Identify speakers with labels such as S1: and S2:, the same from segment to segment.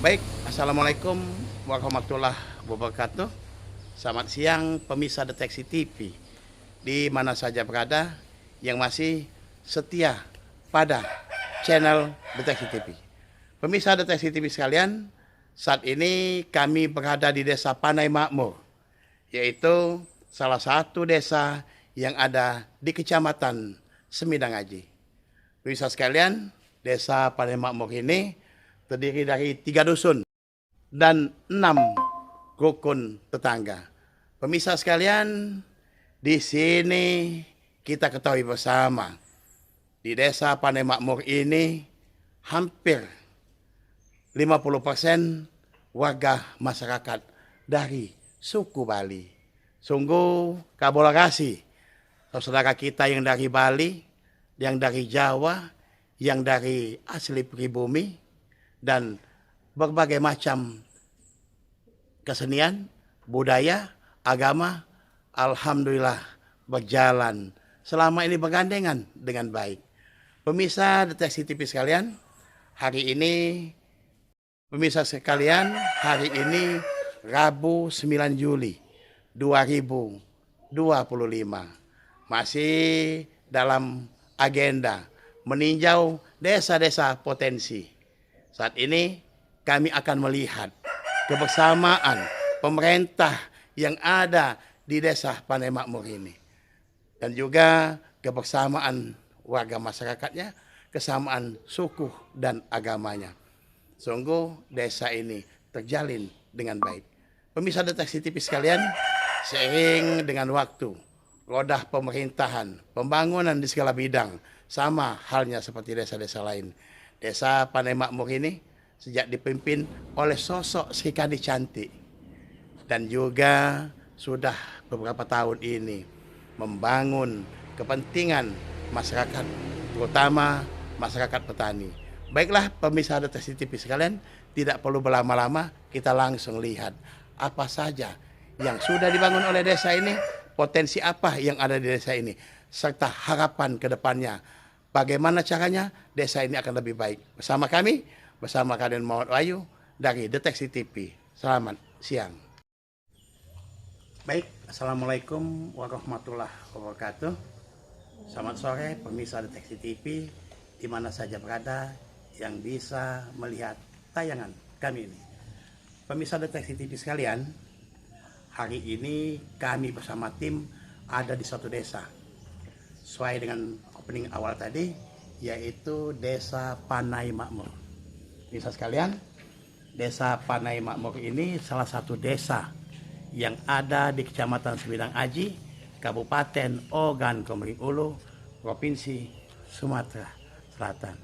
S1: Baik, Assalamualaikum warahmatullahi wabarakatuh. Selamat siang pemirsa Deteksi TV di mana saja berada yang masih setia pada channel Deteksi TV. Pemirsa Deteksi TV sekalian, saat ini kami berada di Desa Panai Makmur, yaitu salah satu desa yang ada di Kecamatan Semidang Aji. Pemirsa sekalian, Desa Panai Makmur ini terdiri dari 3 dusun dan 6 rukun tetangga. Pemirsa sekalian, di sini kita ketahui bersama, di Desa Panai Makmur ini hampir 50% warga masyarakat dari suku Bali. Sungguh kabola kasih saudara kita yang dari Bali, yang dari Jawa, yang dari asli pribumi, dan berbagai macam kesenian, budaya, agama, alhamdulillah berjalan selama ini bergandengan dengan baik. Pemirsa Deteksi TV sekalian, hari ini Rabu 9 Juli 2025 masih dalam agenda meninjau desa-desa potensi. Saat ini kami akan melihat kebersamaan pemerintah yang ada di Desa Panai Makmur ini. Dan juga kebersamaan warga masyarakatnya, kesamaan suku dan agamanya. Sungguh desa ini terjalin dengan baik. Pemirsa Deteksi TV sekalian, seiring dengan waktu, roda pemerintahan, pembangunan di segala bidang, sama halnya seperti desa-desa lain. Desa Panai Makmur ini sejak dipimpin oleh sosok Sri Kandi Cantik dan juga sudah beberapa tahun ini membangun kepentingan masyarakat, terutama masyarakat petani. Baiklah pemirsa Deteksi TV sekalian, tidak perlu berlama-lama, kita langsung lihat apa saja yang sudah dibangun oleh desa ini, potensi apa yang ada di desa ini, serta harapan ke depannya. Bagaimana caranya desa ini akan lebih baik. Bersama kami, bersama Raden Muhammad Wahyu dari Deteksi TV. Selamat siang. Baik, Assalamualaikum warahmatullahi wabarakatuh. Selamat sore pemirsa Deteksi TV di mana saja berada yang bisa melihat tayangan kami ini. Pemirsa Deteksi TV sekalian, hari ini kami bersama tim ada di suatu desa. Sesuai dengan opening awal tadi, yaitu Desa Panai Makmur. Bisa sekalian, Desa Panai Makmur ini salah satu desa yang ada di Kecamatan Semidang Aji, Kabupaten Ogan Komering Ulu, Provinsi Sumatera Selatan.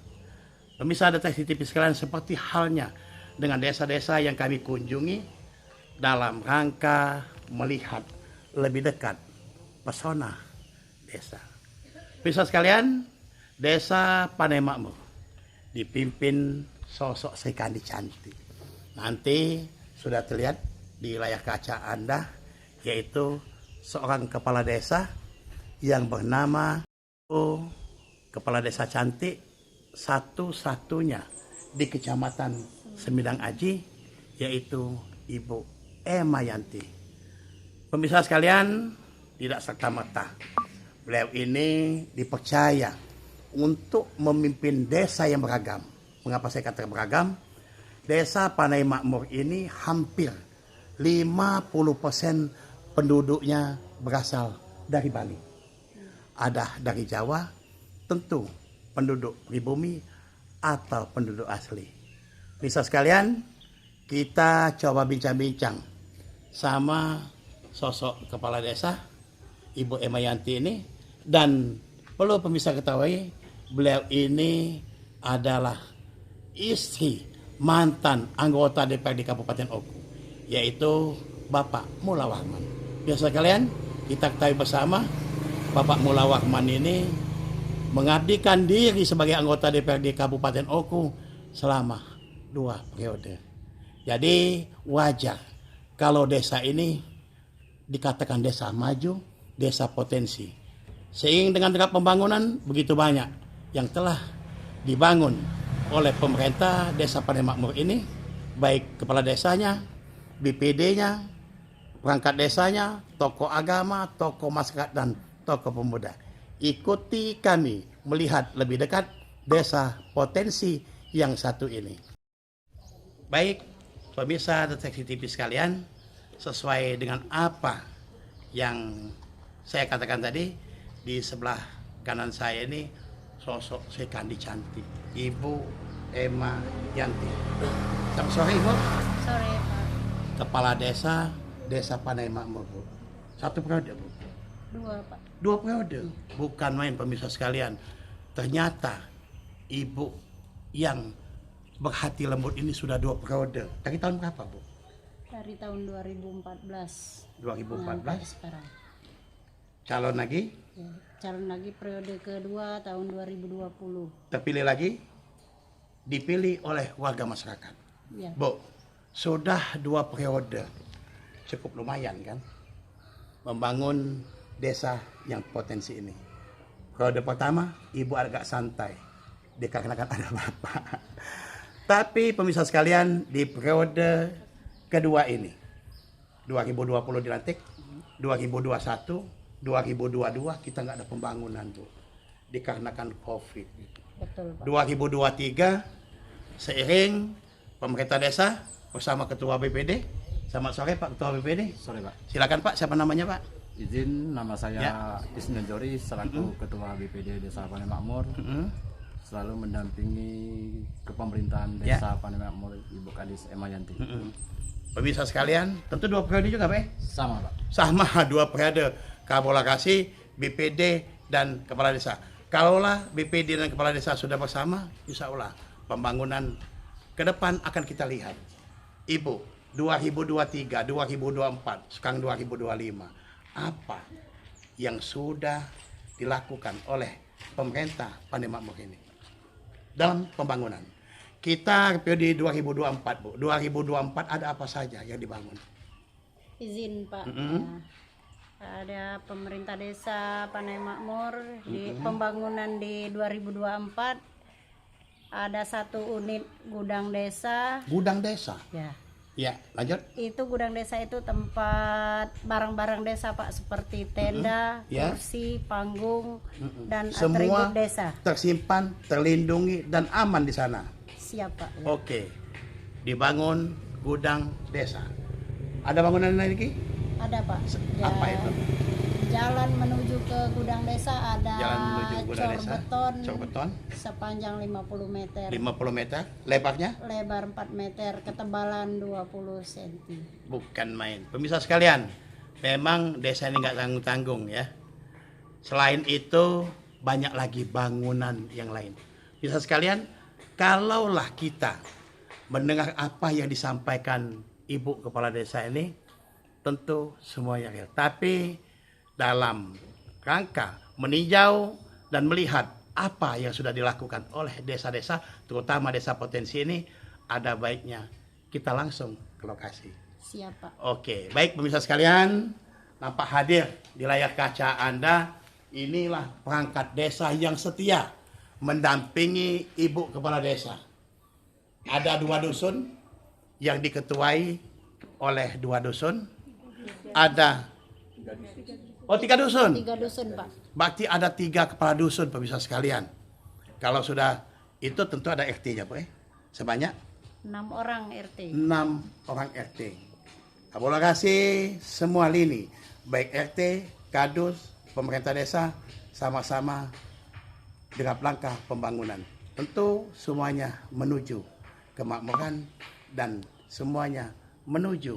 S1: Pemirsa Deteksi TV sekalian, seperti halnya dengan desa-desa yang kami kunjungi dalam rangka melihat lebih dekat pesona desa. Pemirsa sekalian, Desa Panai Makmur dipimpin sosok Sri Kandi Cantik. Nanti sudah terlihat di layar kaca Anda, yaitu seorang kepala desa yang bernama Kepala Desa Cantik satu-satunya di Kecamatan Semidang Aji, yaitu Ibu Emayanti. Pemirsa sekalian, tidak serta-merta beliau ini dipercaya untuk memimpin desa yang beragam. Mengapa saya katakan beragam? Desa Panai Makmur ini hampir 50% penduduknya berasal dari Bali. Ada dari Jawa, tentu penduduk pribumi atau penduduk asli. Bisa sekalian, kita coba bincang-bincang sama sosok kepala desa, Ibu Emayanti ini. Dan perlu pemirsa ketahui, beliau ini adalah istri mantan anggota DPRD Kabupaten Oku, yaitu Bapak Mula Warman. Biasa kalian, kita ketahui bersama, Bapak Mula Warman ini mengabdikan diri sebagai anggota DPRD Kabupaten Oku selama 2 periode. Jadi wajar kalau desa ini dikatakan desa maju, desa potensi. Seiring dengan derap pembangunan begitu banyak yang telah dibangun oleh pemerintah Desa Panai Makmur ini, baik kepala desanya, BPD-nya, perangkat desanya, tokoh agama, tokoh masyarakat, dan tokoh pemuda. Ikuti kami melihat lebih dekat desa potensi yang satu ini. Baik, pemirsa Deteksi TV sekalian, sesuai dengan apa yang saya katakan tadi, di sebelah kanan saya ini sosok Sekandi cantik, Ibu Emma Yanti. Selamat sore, Ibu.
S2: Sore, Pak.
S1: Kepala Desa Panai Makmur, Bu. Satu periode, Bu.
S2: Dua, Pak.
S1: Dua periode. Bukan main, pemirsa sekalian. Ternyata Ibu yang berhati lembut ini sudah 2 periode. Dari tahun berapa, Bu?
S2: Dari tahun 2014.
S1: 2014.
S2: Sampai sekarang.
S1: Calon lagi,
S2: Ya, calon lagi periode kedua tahun 2020.
S1: terpilih lagi, dipilih oleh warga masyarakat.
S2: Ya.
S1: Bu, sudah 2 periode. Cukup lumayan kan? Membangun desa yang potensi ini. Periode pertama, Ibu agak santai. Dikarenakan ada Bapak. Tapi pemirsa sekalian, di periode kedua ini, 2020 dilantik, 2021, 2022 kita nggak ada pembangunan, Bu. Dikarenakan COVID.
S2: Betul, Pak.
S1: 2023 seiring pemerintah desa bersama Ketua BPD. Selamat sore Pak Ketua BPD.
S3: Sore Pak,
S1: Silakan Pak, siapa namanya Pak?
S3: izin nama saya
S1: Ya.
S3: Isnan Jori selaku Ketua BPD Desa Panai Makmur, selalu mendampingi kepemerintahan
S1: Ya.
S3: Desa Panai Makmur Ibu Kadis Emma Yanti.
S1: Pemirsa sekalian, tentu 2 periode juga Pak?
S3: Sama Pak,
S1: Sama 2 periode. Kolaborasi BPD dan kepala desa. Kalaulah BPD dan kepala desa sudah bersama, insya Allah pembangunan ke depan akan kita lihat. Ibu, 2023, 2024, sekarang 2025, apa yang sudah dilakukan oleh pemerintah Panai Makmur ini dalam pembangunan? Kita periode 2024, Bu. 2024 ada apa saja yang dibangun?
S2: Izin, Pak. Ada pemerintah desa Panai Makmur di pembangunan di 2024. Ada 1 unit gudang desa.
S1: Gudang desa.
S2: Ya.
S1: Ya, lanjut.
S2: Itu gudang desa itu tempat barang-barang desa, Pak, seperti tenda,
S1: Ya.
S2: kursi, panggung, dan
S1: Semua
S2: atribut desa.
S1: tersimpan, terlindungi, dan aman di sana.
S2: Siap, Pak. Ya.
S1: Oke, dibangun gudang desa. Ada bangunan lain lagi?
S2: Ada, Pak.
S1: Apa itu?
S2: Jalan menuju ke gudang desa ada
S1: Jalan menuju gudang desa. Cor beton,
S2: sepanjang 50 meter.
S1: 50 meter. Lebarnya?
S2: Lebar 4 meter, ketebalan 20 cm.
S1: Bukan main. Pemirsa sekalian, memang desa ini nggak tanggung-tanggung ya. Selain itu, banyak lagi bangunan yang lain. Pemirsa sekalian, kalaulah kita mendengar apa yang disampaikan Ibu Kepala Desa ini, tentu semuanya real. Tapi dalam rangka meninjau dan melihat apa yang sudah dilakukan oleh desa-desa, terutama desa potensi ini, ada baiknya kita langsung ke lokasi.
S2: Siap, Pak.
S1: Oke, baik pemirsa sekalian, nampak hadir di layar kaca Anda, inilah perangkat desa yang setia mendampingi Ibu Kepala Desa. Ada 2 dusun yang diketuai oleh 2 dusun. Ada 3 dusun.
S2: 3 dusun, Pak.
S1: Berarti ada 3 kepala dusun pemirsa sekalian. Kalau sudah itu tentu ada RT-nya, Bu. Sebanyak
S2: 6 orang RT.
S1: 6 orang RT. Kolaborasi semua lini, baik RT, Kadus, pemerintah desa, sama-sama dengan langkah pembangunan. Tentu semuanya menuju kemakmuran dan semuanya menuju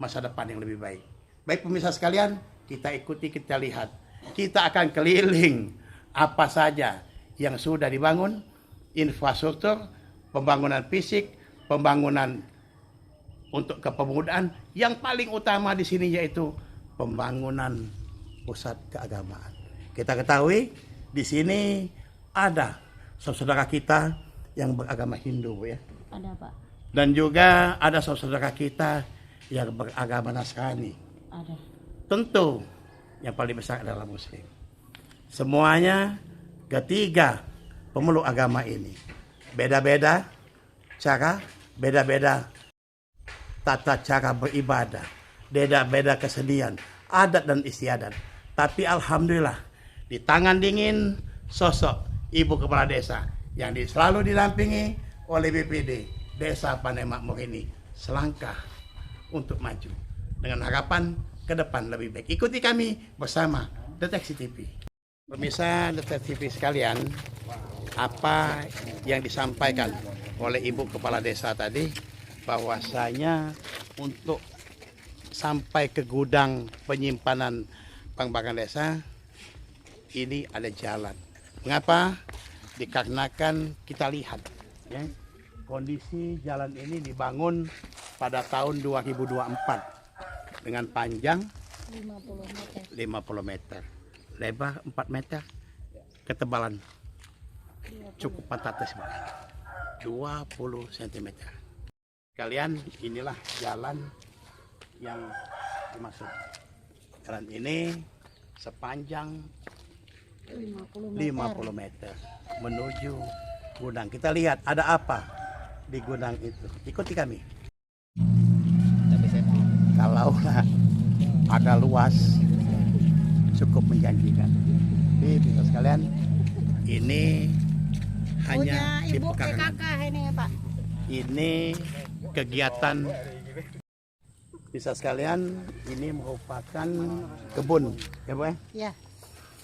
S1: masa depan yang lebih baik. Baik pemirsa sekalian, kita ikuti, kita lihat. Kita akan keliling apa saja yang sudah dibangun, infrastruktur, pembangunan fisik, pembangunan untuk kepemudaan, yang paling utama di sini yaitu pembangunan pusat keagamaan. Kita ketahui di sini ada saudara kita yang beragama Hindu, Bu, ya.
S2: Ada, Pak.
S1: Dan juga ada saudara kita yang beragama Nasrani.
S2: Ada.
S1: Tentu yang paling besar adalah Muslim. Semuanya ketiga pemeluk agama ini beda-beda cara, beda-beda tata cara beribadah, beda-beda kesenian, adat dan istiadat. Tapi alhamdulillah di tangan dingin sosok Ibu Kepala Desa yang selalu didampingi oleh BPD Desa Panai Makmur ini selangkah untuk maju dengan harapan ke depan lebih baik. Ikuti kami bersama Deteksi TV. Pemirsa Deteksi TV sekalian, apa yang disampaikan oleh Ibu Kepala Desa tadi, bahwasanya untuk sampai ke gudang penyimpanan barang-barang desa ini ada jalan. Mengapa? Dikarenakan kita lihat ya, kondisi jalan ini dibangun pada tahun 2024 dengan panjang 50 meter, lebar 4 meter, ketebalan cukup fantastis, 20 cm. Kalian, inilah jalan yang dimaksud. Jalan ini sepanjang 50 meter menuju gudang. Kita lihat ada apa di gudang itu. Ikuti kami. Kalaulah ada luas, cukup menjanjikan. Jadi bisa sekalian, ini hanya di
S2: Ibu
S1: pekarangan.
S2: PKK ini ya Pak.
S1: Ini kegiatan, bisa sekalian, ini merupakan kebun, ya Bu?
S2: Ya.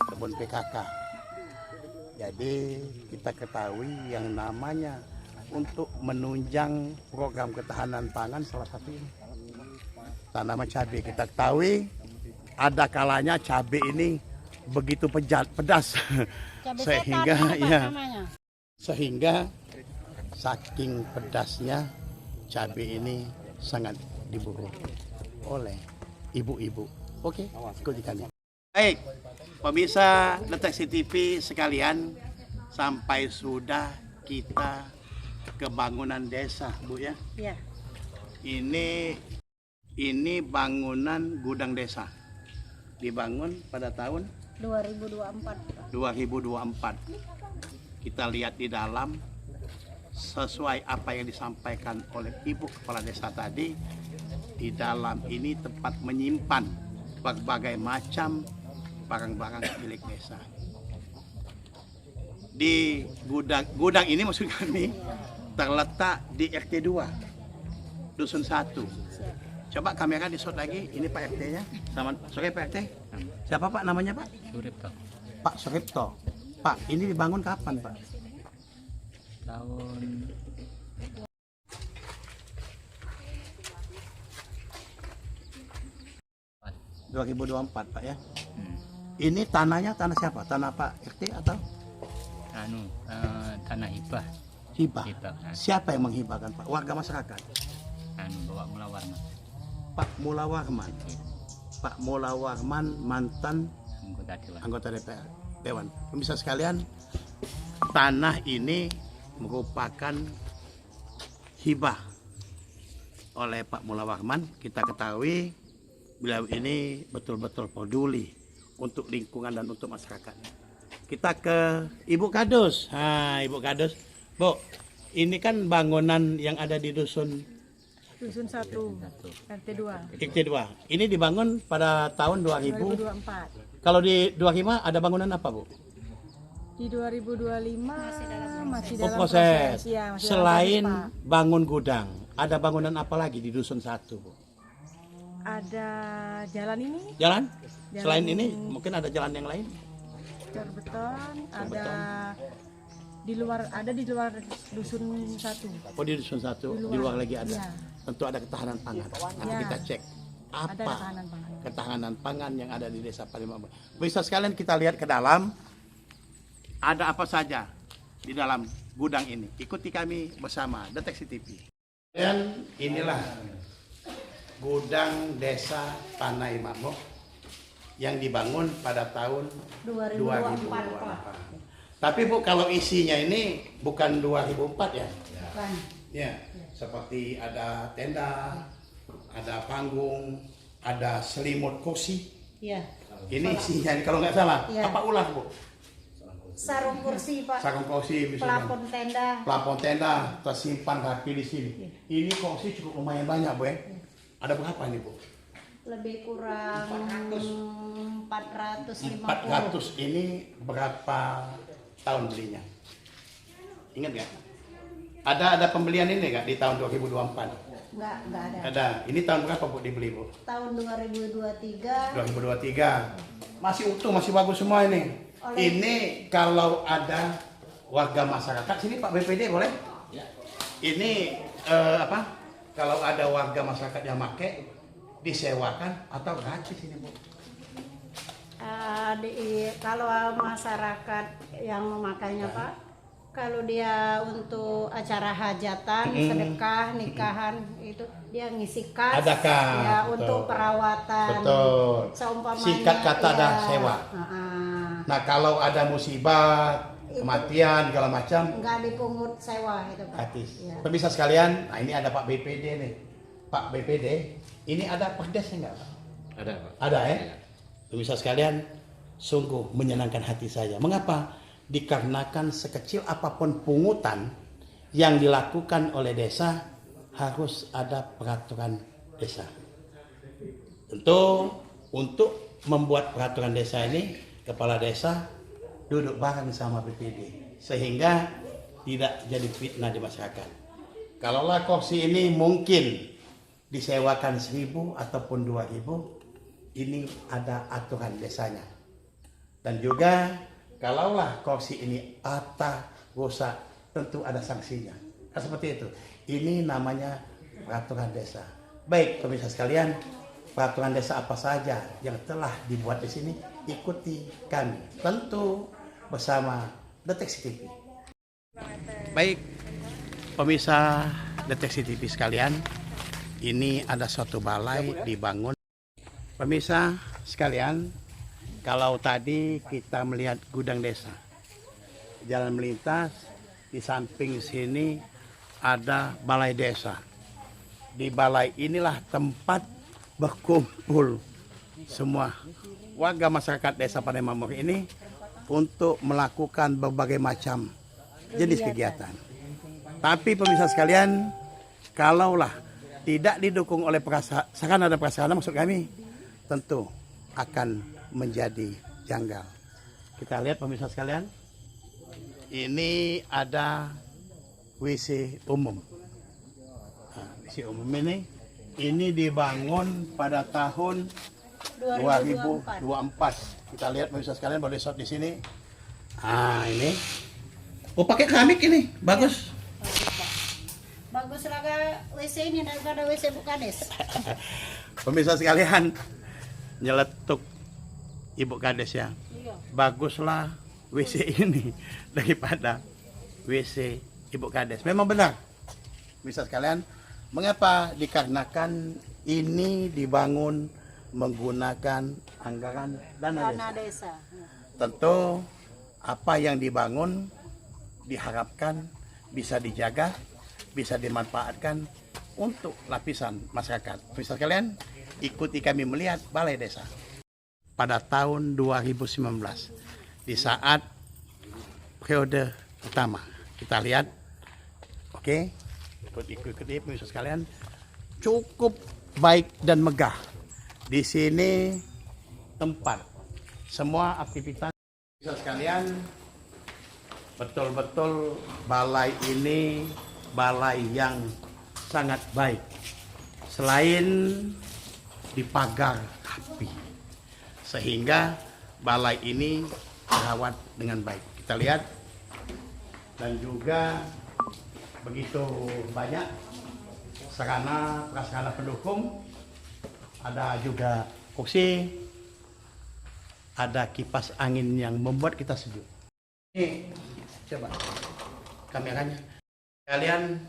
S1: Kebun PKK. Jadi kita ketahui yang namanya untuk menunjang program ketahanan pangan salah satu ini tanaman cabai. Kita ketahui ada kalanya cabai ini begitu pedas
S2: Cabai
S1: sehingga
S2: setan, Pak,
S1: ya
S2: namanya.
S1: sehingga saking pedasnya cabai ini sangat diburu oleh ibu-ibu. Oke, ikuti kami. Baik, pemirsa Deteksi TV sekalian, sampai sudah kita ke bangunan desa, Bu ya.
S2: Ya.
S1: Ini bangunan gudang desa. Dibangun pada tahun
S2: 2024.
S1: 2024. Kita lihat di dalam sesuai apa yang disampaikan oleh Ibu Kepala Desa tadi. Di dalam ini tempat menyimpan berbagai macam barang-barang milik desa. Di gudang ini maksud kami terletak di RT 2 Dusun 1. Coba kamera di shot lagi, ini Pak RT-nya. Selamat sore Pak RT. Siapa Pak namanya Pak?
S3: Suripto.
S1: Pak Suripto. Pak, ini dibangun kapan Pak?
S3: Tahun
S1: 2024 Pak ya. Ini tanahnya tanah siapa? Tanah Pak RT atau
S3: tanah hibah.
S1: hibah?
S3: Hibah.
S1: Siapa yang menghibahkan Pak? Warga masyarakat.
S3: Bawa Mula Warman.
S1: Pak Mula Warman. Pak Mula Warman mantan
S3: Anggota Dewan.
S1: anggota DPR Dewan. Pemirsa sekalian, tanah ini merupakan hibah oleh Pak Mula Warman. Kita ketahui beliau ini betul-betul peduli untuk lingkungan dan untuk masyarakat. Kita ke Ibu Kadus. Ibu Kadus, Bu, ini kan bangunan yang ada di Dusun
S2: 1, RT 2.
S1: RT 2. Ini dibangun pada tahun
S2: 2024.
S1: Kalau di 25 ada bangunan apa, Bu?
S2: Di 2025 masih dalam
S1: Proses.
S2: Ya, masih dalam
S1: Selain
S2: proses, Pak.
S1: bangun gudang, ada bangunan apa lagi di Dusun 1, Bu?
S2: Ada jalan ini,
S1: Jalan?
S2: Jalan.
S1: Selain ini mungkin ada jalan yang lain?
S2: jar beton, di luar dusun 1.
S1: Oh, di Dusun 1, di luar lagi ada.
S2: Iya.
S1: Tentu ada ketahanan pangan. Nanti
S2: Iya.
S1: kita cek
S2: Ada
S1: apa
S2: ketahanan pangan.
S1: ketahanan pangan yang ada di Desa Palimambo. Bisa sekalian kita lihat ke dalam, ada apa saja di dalam gudang ini. Ikuti kami bersama Deteksi TV. Dan inilah gudang Desa Panai Makmur yang dibangun pada tahun 2024. Tapi Bu, kalau isinya ini bukan 2004 ya?
S2: Kan.
S1: Ya, seperti ada tenda, ada panggung, ada selimut kursi.
S2: Iya.
S1: Ini isinya kalau nggak salah,
S2: Iya.
S1: apa ulah Bu?
S2: sarung kursi Pak,
S1: sarung kursi misalnya.
S2: plafon tenda.
S1: Tersimpan rapi di sini. Ini kursi cukup lumayan banyak, Bu ya. Ada berapa nih, Bu?
S2: Lebih kurang 450.
S1: 400 ini berapa tahun belinya? Ingat nggak? Ada pembelian ini nggak di tahun 2024?
S2: Enggak ada.
S1: Ada. Ini tahun berapa, Bu, dibeli, Bu?
S2: Tahun 2023.
S1: 2023. Masih utuh, masih bagus semua ini. Ini kalau ada warga masyarakat sini, Pak BPD boleh? Ini apa? Kalau ada warga masyarakat yang pakai disewakan atau gratis ini, Bu?
S2: Kalau masyarakat yang memakainya Pak, kalau dia untuk acara hajatan, sedekah, nikahan itu dia ngisi kas.
S1: Ada kas.
S2: Ya,
S1: Betul.
S2: untuk perawatan.
S1: Betul.
S2: Seumpamanya,
S1: Sikat kata ada sewa. Nah, kalau ada musibah, kematian segala macam,
S2: nggak dipungut sewa itu Pak.
S1: gratis.
S2: Ya.
S1: Pemirsa sekalian, nah ini ada Pak BPD nih. Pak BPD, ini ada perdesnya nggak, Pak?
S3: Ada, Pak.
S1: Ada ya? Pemirsa sekalian, sungguh menyenangkan hati saya. Mengapa? Dikarenakan sekecil apapun pungutan yang dilakukan oleh desa, harus ada peraturan desa. Tentu untuk membuat peraturan desa ini, kepala desa duduk bareng sama BPD sehingga tidak jadi fitnah di masyarakat. Kalaulah kursi ini mungkin disewakan 1.000 ataupun 2.000, ini ada aturan desanya. Dan juga kalaulah kursi ini patah, rusak, tentu ada sanksinya. Kan seperti itu. Ini namanya peraturan desa. Baik, pemirsa sekalian, peraturan desa apa saja yang telah dibuat di sini, ikuti kami. Tentu bersama Deteksi TV. Baik, pemirsa Deteksi TV sekalian, ini ada suatu balai dibangun. Pemirsa sekalian, kalau tadi kita melihat gudang desa, jalan melintas, di samping sini ada balai desa. Di balai inilah tempat berkumpul semua warga masyarakat desa Padang Mamur ini untuk melakukan berbagai macam jenis kegiatan. Tapi pemirsa sekalian, kalaulah tidak didukung oleh sarana dan prasarana, maksud kami, tentu akan menjadi janggal. Kita lihat pemirsa sekalian, ini ada WC umum. Nah, WC umum ini dibangun pada tahun 2024. Kita lihat pemirsa sekalian, boleh shot di sini. Ah, ini. Oh, pakai keramik ini, bagus.
S2: Bagus lah WC ini daripada WC Bukades.
S1: Pemirsa sekalian, nyeletuk Ibu Kades ya.
S2: Iya.
S1: Baguslah WC ini daripada WC Ibu Kades. Memang benar. Pemirsa sekalian, mengapa? Dikarenakan ini dibangun menggunakan anggaran dana desa. Tentu apa yang dibangun diharapkan bisa dijaga, bisa dimanfaatkan untuk lapisan masyarakat. Pemirsa sekalian, ikuti kami melihat balai desa pada tahun 2019 di saat periode pertama. Kita lihat, oke, ikuti pemirsa sekalian, cukup baik dan megah. Di sini tempat semua aktivitas. Pemirsa sekalian, betul-betul balai ini balai yang sangat baik. Selain dipagar rapi, sehingga balai ini dirawat dengan baik. Kita lihat, dan juga begitu banyak sarana prasarana pendukung. Ada juga kursi, ada kipas angin yang membuat kita sejuk. Ini coba kameranya. Kalian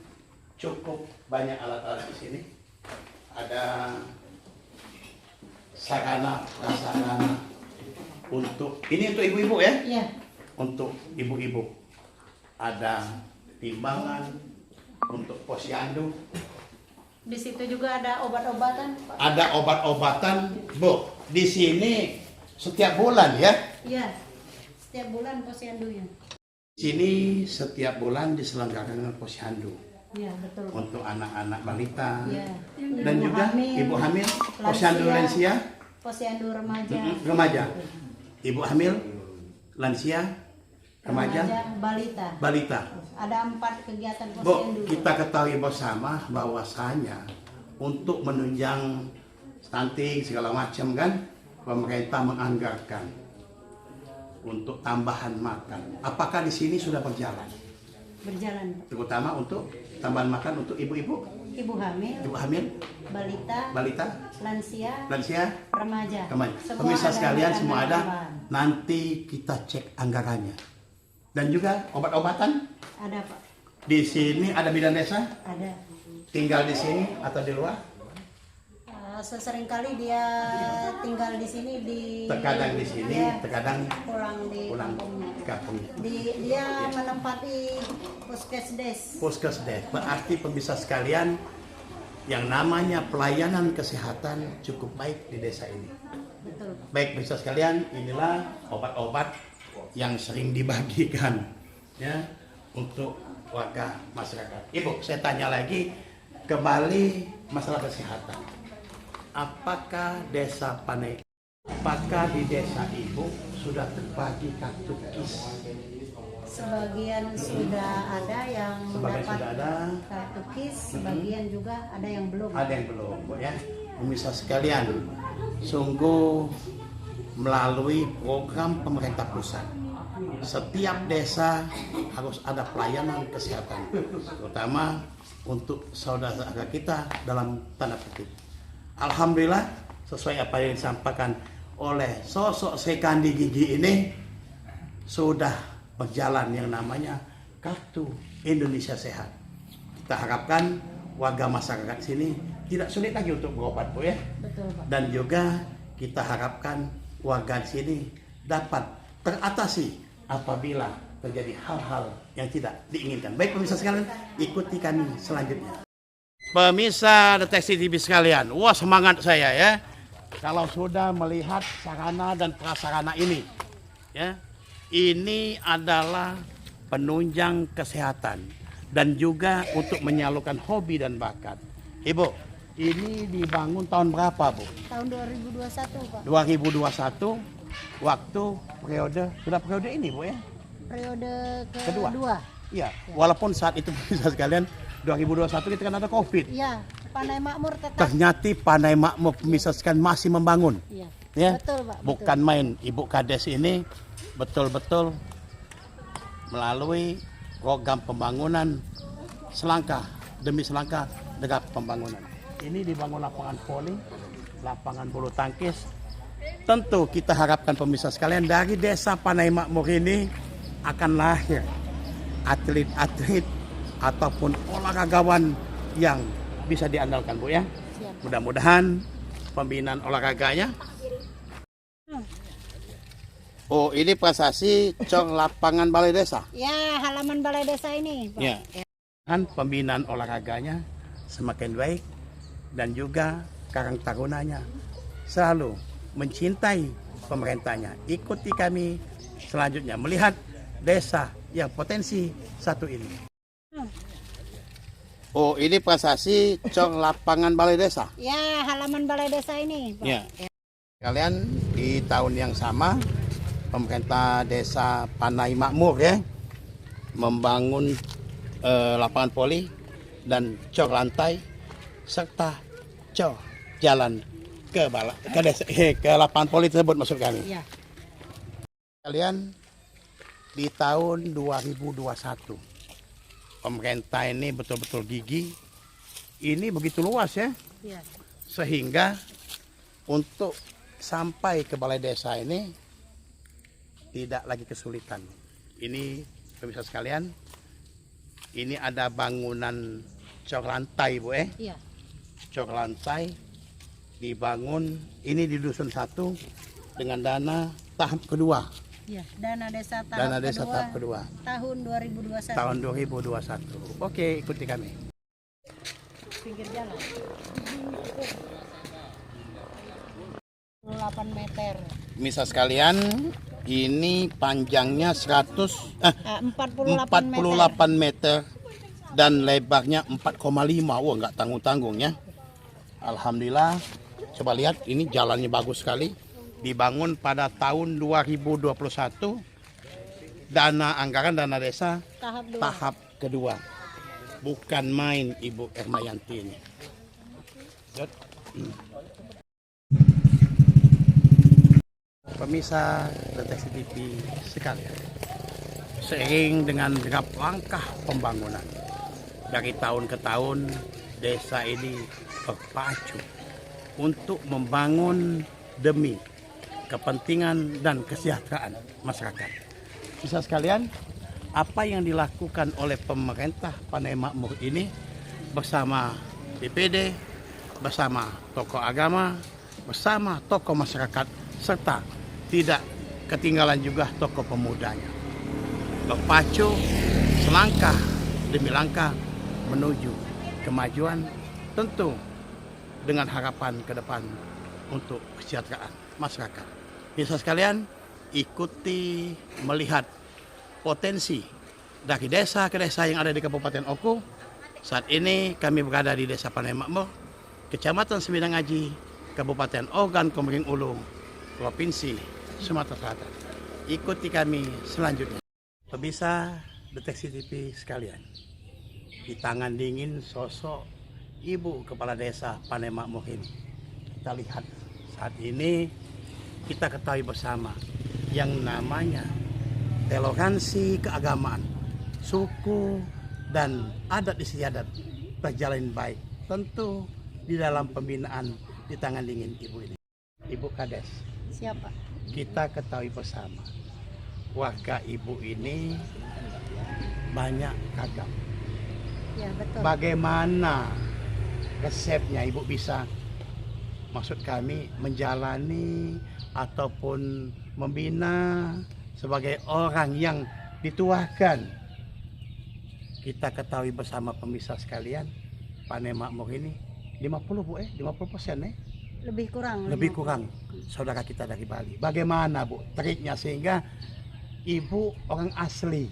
S1: cukup banyak alat-alat di sini. Ada sarana prasarana untuk ini untuk ibu-ibu ya?
S2: Iya.
S1: Untuk ibu-ibu. Ada timbangan untuk posyandu.
S2: Di situ juga ada obat-obatan, Pak.
S1: Ada obat-obatan, Bu. Di sini setiap bulan ya?
S2: Iya. Setiap bulan posyandunya.
S1: Sini setiap bulan diselenggarakan posyandu
S2: Iya, betul.
S1: untuk anak-anak balita
S2: Iya.
S1: dan juga ibu hamil, posyandu lansia,
S2: posyandu remaja.
S1: remaja, ibu hamil, lansia, remaja,
S2: balita.
S1: balita.
S2: Ada 4 kegiatan
S1: Bu,
S2: posyandu.
S1: kita ketahui bersama bahwasanya untuk menunjang stunting segala macam kan, pemerintah menganggarkan untuk tambahan makan. Apakah di sini sudah berjalan?
S2: Berjalan, Pak.
S1: Terutama untuk tambahan makan untuk ibu-ibu,
S2: Ibu hamil,
S1: ibu hamil,
S2: balita,
S1: balita,
S2: lansia,
S1: lansia,
S2: remaja.
S1: remaja.
S2: Semua
S1: Pemirsa
S2: ada
S1: sekalian
S2: makanan
S1: semua ada.
S2: tambahan.
S1: Nanti kita cek anggarannya. Dan juga obat-obatan.
S2: Ada, Pak.
S1: Di sini ada bidan desa,
S2: Ada.
S1: tinggal di sini atau di luar?
S2: Seseringkali dia tinggal di sini
S1: Terkadang di sini,
S2: dia
S1: terkadang
S2: pulang di
S1: pulang
S2: kampungnya.
S1: di kampungnya.
S2: Dia menempati puskesdes.
S1: Puskesdes berarti pemirsa sekalian yang namanya pelayanan kesehatan cukup baik di desa ini.
S2: Betul.
S1: Baik pemirsa sekalian, inilah obat-obat yang sering dibagikan ya untuk warga masyarakat. Ibu, saya tanya lagi kembali masalah kesehatan. Apakah desa Panai, apakah di desa Ibu sudah terbagi kartu KIS?
S2: Sebagian sudah ada yang
S1: Sebagian
S2: mendapat
S1: sudah ada,
S2: kartu KIS, sebagian juga ada yang belum.
S1: ada yang belum, Bu ya. Pemirsa sekalian, sungguh melalui program pemerintah pusat, setiap desa harus ada pelayanan kesehatan, terutama untuk saudara-saudara kita dalam tanda kutip. Alhamdulillah, sesuai apa yang disampaikan oleh sosok Sekandi Gigi ini, sudah berjalan yang namanya Kartu Indonesia Sehat. Kita harapkan warga masyarakat sini tidak sulit lagi untuk berobat, Bu ya.
S2: Betul, Pak.
S1: Dan juga kita harapkan warga di sini dapat teratasi apabila terjadi hal-hal yang tidak diinginkan. Baik pemirsa sekalian, ikuti kami selanjutnya. Pemirsa Deteksi TV sekalian, wah semangat saya ya. Kalau sudah melihat sarana dan prasarana ini, ya, ini adalah penunjang kesehatan dan juga untuk menyalurkan hobi dan bakat. Ibu, ini dibangun tahun berapa, Bu?
S2: Tahun 2021, Pak.
S1: 2021, waktu periode ini, Bu ya?
S2: Periode
S1: Kedua.
S2: kedua.
S1: Iya, walaupun saat itu bisa sekalian 2021 kita kan ada Covid.
S2: Iya, Panai Makmur tetap.
S1: Ternyata Panai Makmur pemirsa sekalian masih membangun.
S2: Iya.
S1: Ya,
S2: Betul, Pak.
S1: bukan main. Ibu Kades ini betul-betul melalui program pembangunan selangkah demi selangkah dekat pembangunan. Ini dibangun lapangan voli, lapangan bulu tangkis. Tentu kita harapkan pemirsa sekalian dari desa Panai Makmur ini akan lahir atlet-atlet ataupun olahragawan yang bisa diandalkan, Bu ya.
S2: Siap.
S1: Mudah-mudahan pembinaan olahraganya. Oh, ini prestasi cok lapangan balai desa.
S2: Ya, halaman balai desa ini, Pak.
S1: Ya. Kan pembinaan olahraganya semakin baik dan juga Karang Tarunanya selalu mencintai pemerintahnya. Ikuti kami selanjutnya melihat desa yang potensi satu ini. Oh, ini prestasi cok lapangan balai desa.
S2: Ya, halaman balai desa ini, Pak.
S1: Ya. Kalian di tahun yang sama pemerintah desa Panai Makmur ya membangun lapangan voli dan cok lantai serta cok jalan ke lapangan voli tersebut maksud kami.
S2: Iya.
S1: Kalian di tahun 2021 pemerintah ini betul-betul gigih. Ini begitu luas ya.
S2: Iya.
S1: Sehingga untuk sampai ke balai desa ini tidak lagi kesulitan. Ini pemirsa sekalian, ini ada bangunan cok lantai, Bu
S2: Iya.
S1: Cok lantai dibangun ini di dusun 1 dengan dana tahap kedua.
S2: Iya, dana desa tahap
S1: Dana desa
S2: kedua,
S1: tahap kedua
S2: tahun 2021.
S1: tahun 2021. Oke, ikuti kami.
S2: Pinggir jalan. 8 meter.
S1: Pemirsa sekalian, Ini panjangnya
S2: 48
S1: 48 meter dan lebarnya 4,5. Wah, nggak tanggung-tanggung ya. Alhamdulillah. Coba lihat, ini jalannya bagus sekali. Dibangun pada tahun 2021. Anggaran dana desa tahap kedua. Bukan main Ibu Ermayanti ini. Pemirsa Deteksi TV sekalian, seiring dengan genap langkah pembangunan dari tahun ke tahun, desa ini berpacu untuk membangun demi kepentingan dan kesejahteraan masyarakat. Bisa sekalian, apa yang dilakukan oleh pemerintah Panai Makmur ini bersama BPD, bersama tokoh agama, bersama tokoh masyarakat, serta tidak ketinggalan juga tokoh pemudanya. Berpacu selangkah demi langkah menuju kemajuan, tentu dengan harapan ke depan untuk kesejahteraan masyarakat. Bisa sekalian, ikuti melihat potensi dari desa ke desa yang ada di Kabupaten Oku. Saat ini kami berada di Desa Panai Makmur, Kecamatan Semindang Aji, Kabupaten Ogan Komering Ulu, Provinsi Sumatera Selatan. Ikuti kami selanjutnya. Pemirsa Deteksi TV sekalian, di tangan dingin sosok Ibu Kepala Desa Panai Makmur ini, kita lihat saat ini, kita ketahui bersama yang namanya toleransi keagamaan, suku dan adat istiadat berjalan baik, tentu di dalam pembinaan di tangan dingin Ibu ini. Ibu Kades,
S2: Siapa?
S1: kita ketahui bersama warga Ibu ini banyak kagam.
S2: Ya, betul.
S1: Bagaimana resepnya Ibu bisa, maksud kami, menjalani ataupun membina sebagai orang yang dituakan? Kita ketahui bersama pemirsa sekalian, Panai Makmur ini 50%
S2: Lebih kurang.
S1: lebih kurang saudara kita dari Bali. Bagaimana Bu triknya sehingga Ibu orang asli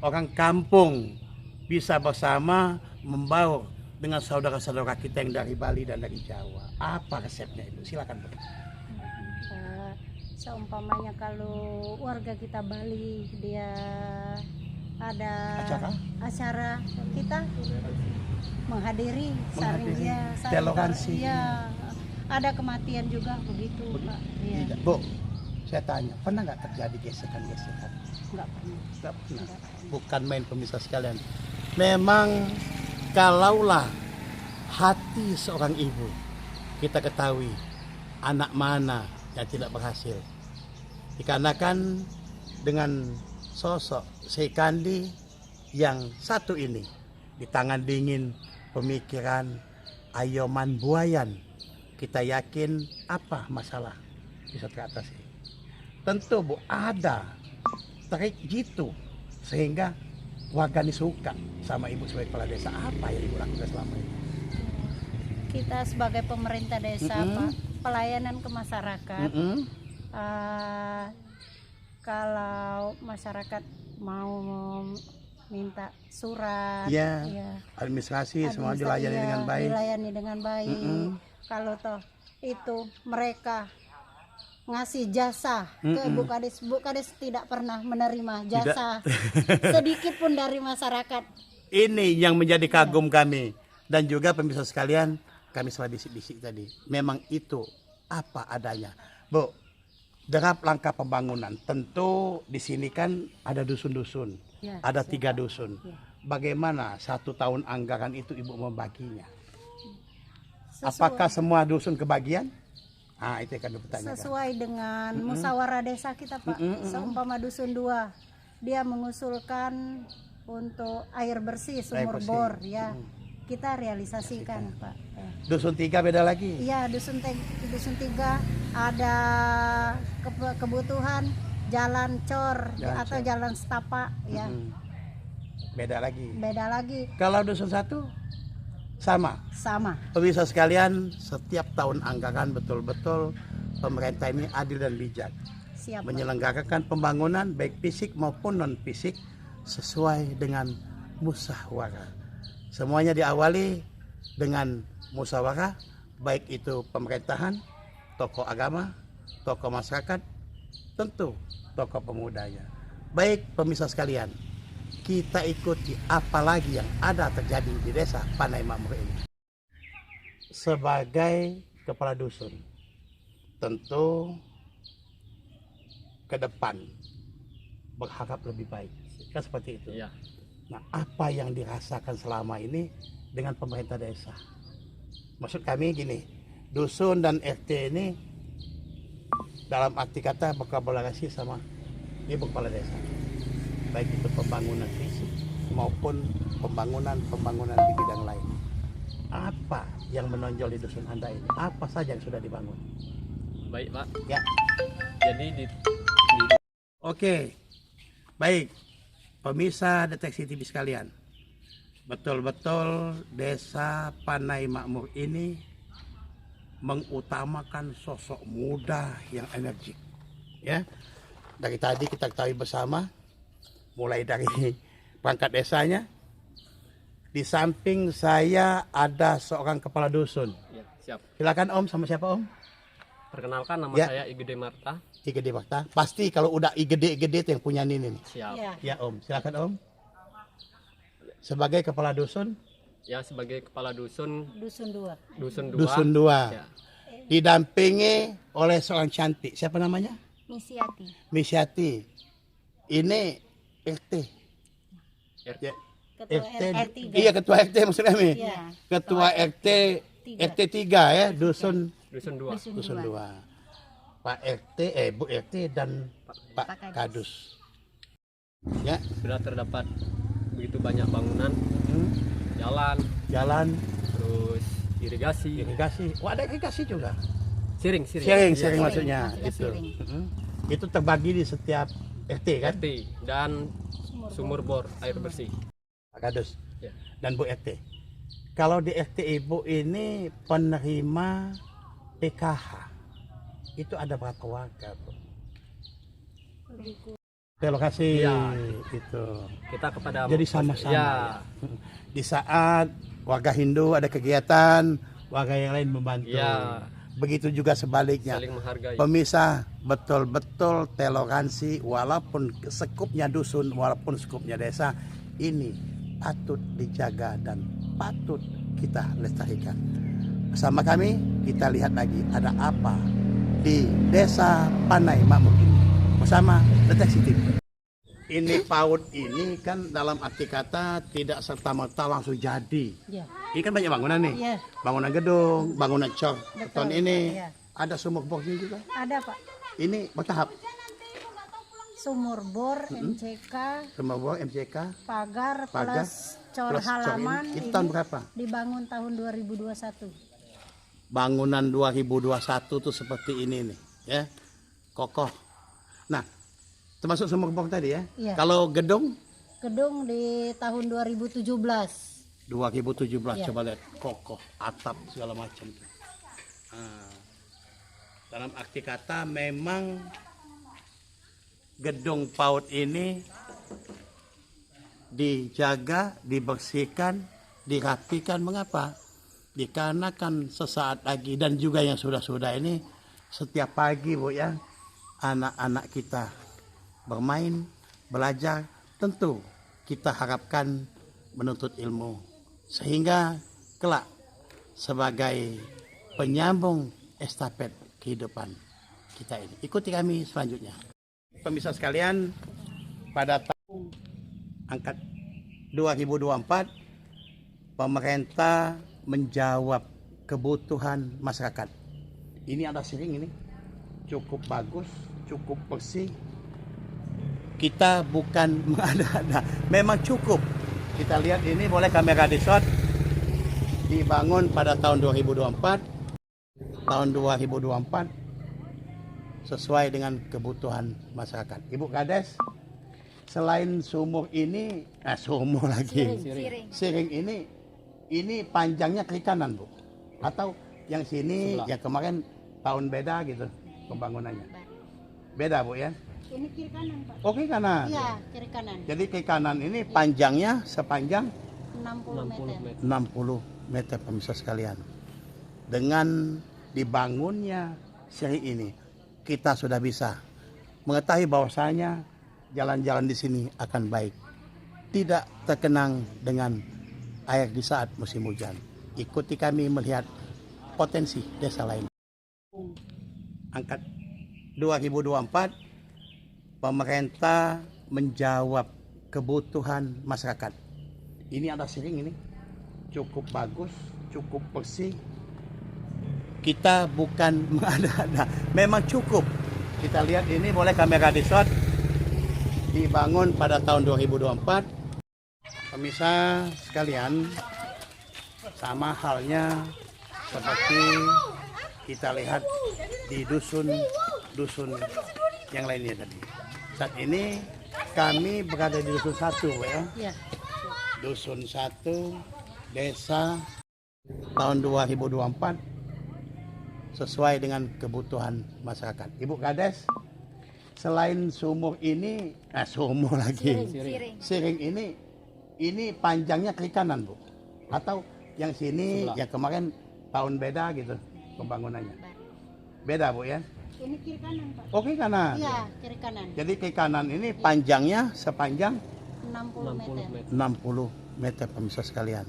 S1: orang kampung bisa bersama membaur dengan saudara-saudara kita yang dari Bali dan dari Jawa? Apa resepnya itu? Silakan Bu.
S2: Seumpamanya kalau warga kita Bali, dia ada acara kita menghadiri,
S1: toleransi.
S2: Ya, ada kematian juga begitu, Pak. Ya.
S1: Bu, saya tanya, pernah nggak terjadi gesekan-gesekan?
S2: Nggak pernah.
S1: Nggak pernah. Bukan main pemirsa sekalian. Memang kalaulah hati seorang ibu, kita ketahui anak mana yang tidak berhasil. Dikarenakan dengan sosok Sekandi yang satu ini, di tangan dingin pemikiran ayoman buayan, kita yakin apa masalah bisa teratasi. Tentu Bu, ada trik gitu sehingga warga ini suka sama Ibu sebagai kepala desa. Apa yang Ibu lakukan selama ini?
S2: Kita sebagai pemerintah desa, Pak, pelayanan ke masyarakat. Kalau masyarakat mau minta surat,
S1: ya. Administrasi semua dilayani dengan baik.
S2: Dilayani dengan baik. Kalau toh itu mereka ngasih jasa ke Bu Kades tidak pernah menerima jasa sedikit pun dari masyarakat. Ini
S1: yang menjadi kagum kami dan juga pemirsa sekalian, kami selalu bisik-bisik tadi. Memang itu apa adanya, Bu. Derap langkah pembangunan, tentu di sini kan ada dusun-dusun, ya, ada 3 dusun. Ya. Bagaimana 1 tahun anggaran itu Ibu membaginya? Apakah semua dusun kebagian? Ah, itu yang dipertanyakan. Sesuai dengan musyawarah desa kita, Pak. Seumpama dusun 2, dia mengusulkan untuk air bersih, sumur bor, ya. Kita realisasikan, Pak. Dusun 3 beda lagi? Iya, dusun 3 ada kebutuhan jalan cor atau jalan setapak, ya. Beda lagi. Kalau dusun 1 sama. Pemirsa sekalian, setiap tahun anggaran betul-betul pemerintah ini adil dan bijak.
S2: Siap, Pak.
S1: menyelenggarakan pembangunan baik fisik maupun non fisik sesuai dengan musyawarah. Semuanya diawali dengan musyawarah, baik itu pemerintahan, tokoh agama, tokoh masyarakat, tentu tokoh pemudanya. Baik pemirsa sekalian, kita ikuti apa lagi yang ada terjadi di desa Panai Makmur ini. Sebagai kepala dusun, tentu ke depan berharap lebih baik, kan seperti itu.
S3: Iya.
S1: Nah, apa yang dirasakan selama ini dengan pemerintah desa? Maksud kami gini, dusun dan RT ini dalam arti kata berkolaborasi sama ibu kepala desa, baik itu pembangunan fisik maupun pembangunan di bidang lain. Apa yang menonjol di dusun Anda ini? Apa saja yang sudah dibangun?
S3: Baik, Pak.
S1: Ya,
S3: Jadi
S1: oke, baik. Pemirsa Deteksi TV sekalian, betul-betul desa Panai Makmur ini mengutamakan sosok muda yang energik. Ya, dari tadi kita ketahui bersama, mulai dari perangkat desanya. Di samping saya ada seorang kepala dusun.
S3: ya, siap.
S1: Silakan Om, sama siapa Om?
S3: Perkenalkan, nama
S1: Ya.
S3: saya Igede Marta.
S1: Igede Bakta. Pasti kalau udah Igede itu yang punya ini nih.
S3: Siap.
S2: Ya.
S1: Ya Om, silakan Om. Sebagai kepala dusun,
S3: Ya, sebagai kepala dusun
S2: Dusun 2.
S3: dusun 2.
S1: dusun 2.
S3: Ya.
S1: Didampingi oleh seorang cantik. Siapa namanya?
S2: Misiati.
S1: Misyati. Ini RT.
S3: RT.
S1: Ya.
S2: Ketua
S1: RT.
S2: RT.
S1: Iya, ketua RT maksud kami.
S2: Iya.
S1: Ketua RT RT 3 ya, dusun
S3: Dusun 2.
S1: dusun 2. Pak RT, Bu RT dan Pak Kadus. Ya,
S3: Sudah terdapat begitu banyak bangunan, jalan,
S1: jalan,
S3: terus irigasi,
S1: Oh, ada irigasi juga.
S3: Sharing.
S1: Sharing
S3: Iya,
S1: maksudnya
S2: maksudnya
S1: itu.
S2: sharing.
S1: Itu terbagi di setiap RT kan?
S3: RT dan sumur bor air bersih.
S1: Pak Kadus
S3: Ya.
S1: dan Bu RT. Kalau di RT Ibu ini penerima PKH, itu ada berapa warga, Bu? Terima kasih.
S3: Ya.
S1: Itu.
S3: Kita kepada
S1: Jadi sama-sama.
S3: Ya.
S1: Di saat warga Hindu ada kegiatan, warga yang lain membantu.
S3: Ya.
S1: Begitu juga sebaliknya.
S3: Saling menghargai.
S1: Pemisah betul-betul toleransi, walaupun sekupnya dusun, walaupun sekupnya desa, ini patut dijaga dan patut kita lestarikan. Bersama kami kita lihat lagi ada apa di desa Panai Makmur ini bersama Deteksi TV. Ini PAUD ini kan dalam arti kata tidak serta-merta langsung jadi.
S2: Ya.
S1: Ini kan banyak bangunan nih.
S2: Iya.
S1: Bangunan gedung, bangunan cor, beton ini.
S2: Iya.
S1: Ada sumur bornya juga.
S2: Ada, Pak.
S1: Ini bertahap.
S2: Sumur bor, MCK,
S1: Sumur bor, MCK,
S2: pagar
S1: pagar,
S2: plus cor
S1: plus cor
S2: halaman.
S1: ini. Itu tahun berapa?
S2: Dibangun tahun 2021.
S1: Bangunan 2021 tuh seperti ini nih, ya. Kokoh. Nah, termasuk sumur bor tadi ya.
S2: Iya.
S1: Kalau gedung
S2: Gedung di tahun 2017.
S1: 2017
S2: Iya.
S1: coba lihat kokoh, atap segala macam. Nah, dalam arti kata memang gedung PAUD ini dijaga, dibersihkan, dirapikan. Mengapa? Dikarenakan sesaat lagi dan juga yang sudah-sudah ini setiap pagi Bu ya, anak-anak kita bermain, belajar, tentu kita harapkan menuntut ilmu sehingga kelak sebagai penyambung estafet kehidupan kita ini. Ikuti kami selanjutnya. Pemirsa sekalian, pada tahun angkat 2024 pemerintah menjawab kebutuhan masyarakat. Ini ada sharing ini cukup bagus, cukup bersih. Kita bukan mengada-ada, memang cukup. Kita lihat ini, boleh kamera di shot. Dibangun pada tahun 2024. Tahun 2024 sesuai dengan kebutuhan masyarakat. Ibu Kades, selain sumur ini, sumur lagi. Siring ini panjangnya kiri kanan, Bu. Atau yang sini,
S3: sebelah.
S1: yang kemarin tahun beda gitu pembangunannya. Beda Bu ya.
S2: Ini kiri kanan Pak.
S1: Oke kanan.
S2: Iya, kiri kanan.
S1: Jadi kiri kanan ini panjangnya sepanjang
S2: 60 meter.
S1: 60 meter pemirsa sekalian. Dengan dibangunnya seri ini, kita sudah bisa mengetahui bahwasanya jalan-jalan di sini akan baik. Tidak terkenang dengan air di saat musim hujan. Ikuti kami melihat potensi desa lain. Angkat 2024, pemerintah menjawab kebutuhan masyarakat. Ini ada sering ini, cukup bagus, cukup bersih. Kita bukan mengada-ada, memang cukup. Kita lihat ini, boleh kamera di shot. Dibangun pada tahun 2024. Pemirsa sekalian, sama halnya seperti kita lihat di dusun yang lainnya tadi. Saat ini kami berada di dusun 1 ya.
S2: Iya.
S1: Dusun 1 desa tahun 2024 sesuai dengan kebutuhan masyarakat. Ibu Kades, selain sumur ini, sumur lagi. Siring ini panjangnya kiri kanan Bu. Atau yang sini yang kemarin tahun beda gitu pembangunannya. Beda Bu ya.
S2: Ini kiri kanan Pak.
S1: Oh kiri kanan.
S2: Iya, kiri kanan.
S1: Jadi kiri kanan ini panjangnya sepanjang
S2: 60 meter.
S1: 60 meter pemirsa sekalian.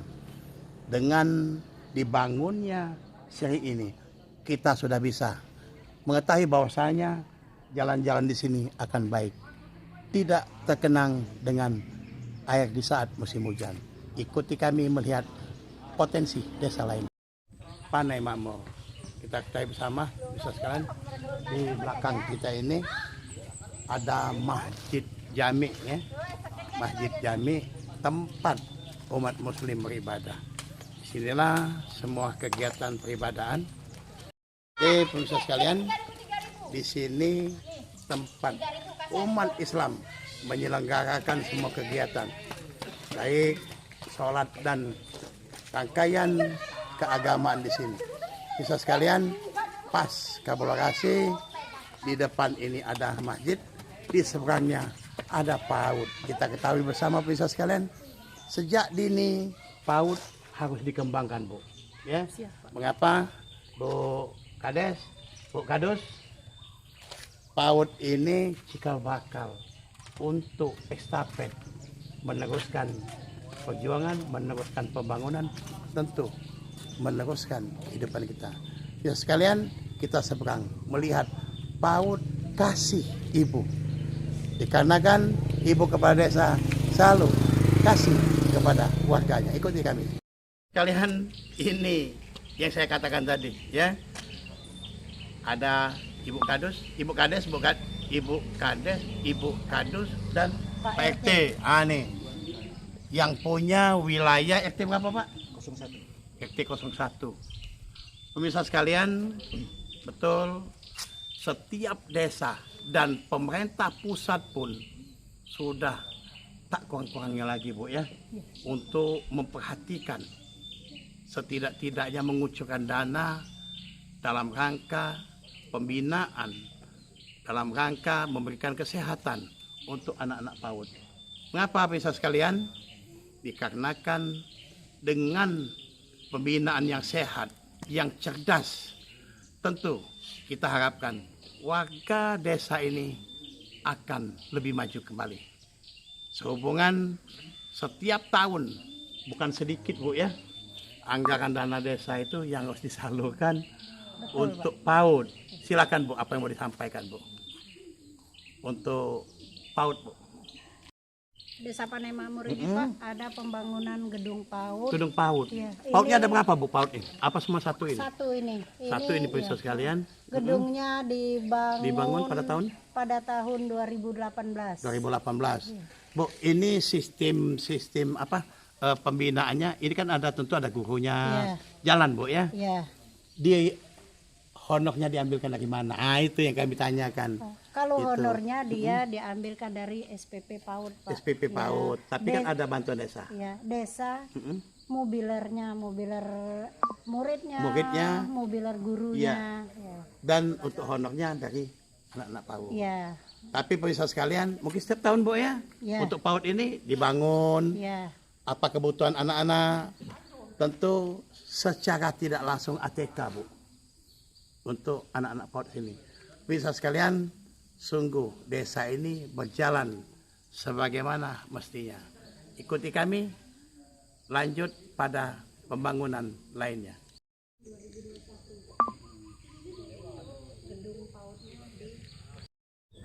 S1: Dengan dibangunnya seri ini, kita sudah bisa mengetahui bahwasanya jalan-jalan di sini akan baik. Tidak terkenang dengan air di saat musim hujan. Ikuti kami melihat potensi desa lain. Panai Makmur. Kita ketahui bersama bisa sekalian, di belakang kita ini ada Masjid Jami ya. Masjid Jami, tempat umat muslim beribadah. Disinilah semua kegiatan peribadahan. Jadi pemirsa sekalian, di sini tempat umat Islam menyelenggarakan semua kegiatan, baik sholat dan rangkaian keagamaan di sini. Bisa sekalian, pas kabul lokasi, di depan ini ada masjid, di seberangnya ada PAUD. Kita ketahui bersama bisa sekalian, sejak dini PAUD harus dikembangkan Bu. Ya, mengapa Bu Kades, Bu Kadus? PAUD ini cikal bakal untuk estafet, meneruskan perjuangan, meneruskan pembangunan, tentu meneruskan kehidupan kita. Ya sekalian, kita seberang melihat PAUD kasih ibu. Dikarenakan ibu kepala desa selalu kasih kepada warganya. Ikuti kami. Kalian ini yang saya katakan tadi ya. Ada Ibu Kadus, Ibu Kades, Ibu Kades, Ibu Kadus dan Pak RT. Nih. Yang punya wilayah RT berapa Pak? 01. RT 01. Pemirsa sekalian, betul, setiap desa dan pemerintah pusat pun sudah tak kurang-kurangnya lagi Bu ya, untuk memperhatikan setidak-tidaknya mengucurkan dana dalam rangka pembinaan, dalam rangka memberikan kesehatan untuk anak-anak PAUD. Mengapa pemirsa sekalian? Dikarenakan dengan pembinaan yang sehat, yang cerdas, tentu kita harapkan warga desa ini akan lebih maju kembali. Sehubungan setiap tahun, bukan sedikit Bu ya, anggaran dana desa itu yang harus disalurkan. Betul, untuk PAUD. Silakan Bu, apa yang mau disampaikan Bu? Untuk PAUD Bu.
S2: Desa Panai Makmur ini Pak, ada pembangunan gedung PAUD.
S1: Gedung PAUD.
S2: Ya,
S1: PAUD-nya ada berapa Bu PAUD ini? Apa semua satu ini?
S2: Satu ini.
S1: Satu ini pemirsa sekalian.
S2: Gedungnya
S1: dibangun pada tahun?
S2: Pada tahun 2018.
S1: 2018. Bu, ini sistem apa? Pembinaannya ini kan ada, tentu ada gurunya. Jalan Bu ya?
S2: Iya.
S1: Di honornya diambilkan dari mana? Itu yang kami tanyakan.
S2: Kalau honornya dia diambilkan dari SPP PAUD Pak.
S1: SPP PAUD, tapi kan ada bantuan desa.
S2: Iya, desa. Mobilernya, mobiler muridnya, mobiler gurunya.
S1: Dan untuk honornya dari anak-anak PAUD.
S2: Ya,
S1: Tapi pemirsa sekalian, mungkin setiap tahun Bu ya,
S2: Ya.
S1: untuk PAUD ini dibangun,
S2: ya,
S1: apa kebutuhan anak-anak, tentu secara tidak langsung ATK Bu, untuk anak-anak PAUD ini. Pemirsa sekalian, sungguh desa ini berjalan sebagaimana mestinya. Ikuti kami, lanjut pada pembangunan lainnya.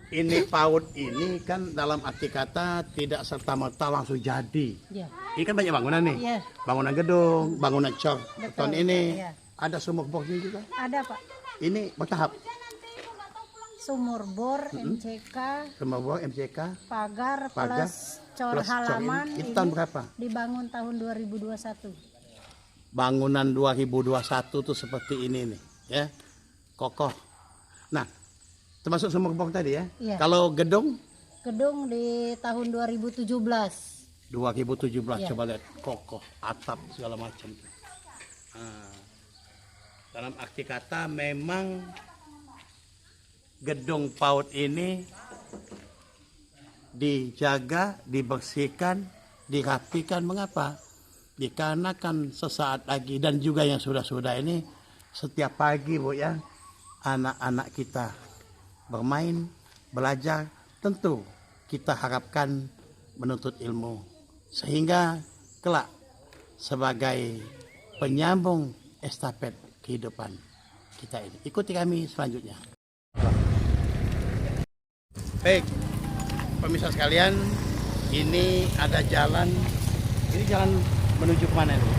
S1: Ini PAUD ini kan dalam arti kata tidak serta-merta langsung jadi.
S2: ya,
S1: Ini kan banyak bangunan nih.
S2: Iya.
S1: Bangunan gedung, bangunan cor.
S2: Betul,
S1: Tahun ini
S2: iya.
S1: ada sumur bornya juga.
S2: ada Pak.
S1: Ini bertahap.
S2: Sumur bor, MCK,
S1: Sumur bor, MCK,
S2: pagar,
S1: pagar,
S2: plus cor
S1: plus cor
S2: halaman.
S1: ini. Itu tahun berapa?
S2: Dibangun tahun 2021.
S1: Bangunan 2021 tuh seperti ini nih, ya. Kokoh. Nah, termasuk sumur bor tadi ya.
S2: Iya.
S1: Kalau gedung
S2: Gedung di tahun 2017.
S1: 2017
S2: Iya.
S1: coba lihat kokoh, atap segala macam. Nah, dalam arti kata memang gedung PAUD ini dijaga, dibersihkan, dirapikan. Mengapa? Dikarenakan sesaat lagi dan juga yang sudah-sudah ini setiap pagi Bu ya, anak-anak kita bermain, belajar, tentu kita harapkan menuntut ilmu sehingga kelak sebagai penyambung estafet kehidupan kita ini. Ikuti kami selanjutnya. Baik, pemirsa sekalian, ini ada jalan. Ini jalan menuju kemana ini?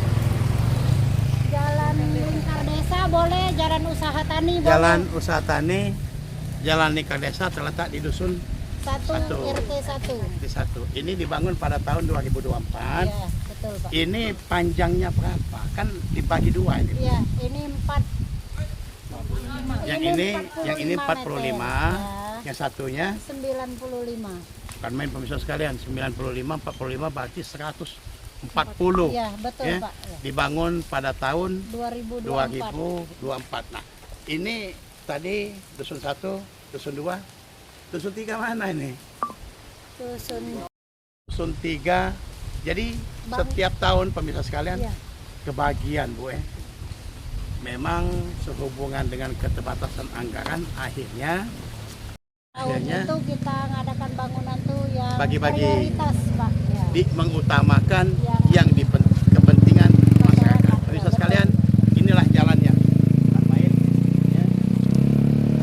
S2: Jalan lingkar desa boleh, jalan usaha tani boleh.
S1: Jalan usaha tani, jalan lingkar desa terletak di dusun
S2: Satu. RT 1.
S1: di satu. Ini dibangun pada tahun 2024.
S2: Ya, betul Pak.
S1: Ini panjangnya berapa? Kan dibagi dua ini.
S2: Iya, ini 4.
S1: Yang ini 45,
S2: Ya,
S1: yang satunya
S2: 95.
S1: bukan main pemirsa sekalian, 95 45 berarti 140.
S2: Iya, betul
S1: ya,
S2: Pak. Ya.
S1: dibangun pada tahun
S2: 2024.
S1: 2024. Nah, ini tadi dusun 1, dusun 2, dusun 3 mana ini?
S2: Dusun.
S1: Dusun 3. Jadi
S2: Bang.
S1: setiap tahun pemirsa sekalian
S2: Iya.
S1: kebagian Bu ya. Memang sehubungan dengan keterbatasan anggaran akhirnya
S2: Tahun itu kita ngadakan bangunan tuh yang
S1: Bagi-bagi.
S2: prioritas Pak. Ya.
S1: mengutamakan yang di kepentingan masyarakat. Pemirsa sekalian, inilah jalannya. Main, ya.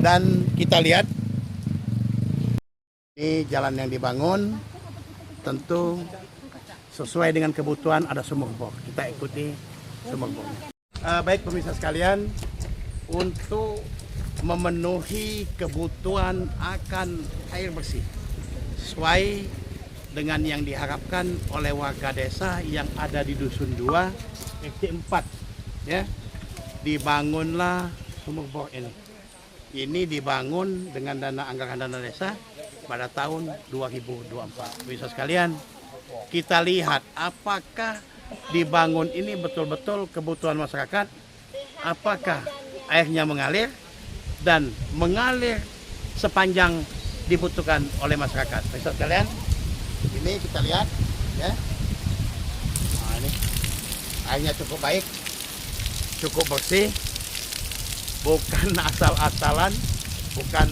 S1: Dan kita lihat ini jalan yang dibangun tentu sesuai dengan kebutuhan, ada sumur bor. Kita ikuti sumur bornya. Baik pemirsa sekalian, untuk memenuhi kebutuhan akan air bersih sesuai dengan yang diharapkan oleh warga desa yang ada di dusun 2 RT 4 ya, dibangunlah sumur bor ini. Ini dibangun dengan dana anggaran dana desa pada tahun 2024. Bisa sekalian kita lihat apakah dibangun ini betul-betul kebutuhan masyarakat, apakah airnya mengalir dan mengalir sepanjang dibutuhkan oleh masyarakat. Bisa sekalian, ini kita lihat ya. Nah, ini airnya cukup baik, cukup bersih, bukan asal-asalan, bukan